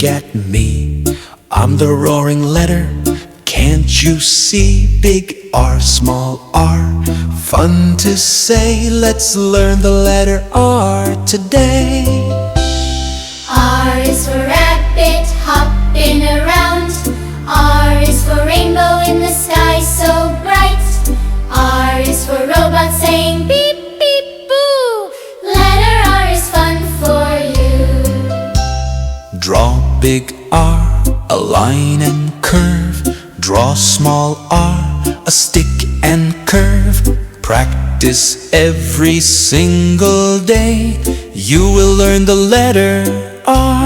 at me. I'm the roaring letter, can't you see? Big R, small r, fun to say. Let's learn the letter R today. R is for rabbit, hopping around. R is for rainbow in the sky so bright. R is for robot saying beep, beep, boo. Letter R is fun for you. Draw big R, a line and curve. Draw small r, a stick and curve. Practice every single day, you will learn the letter R.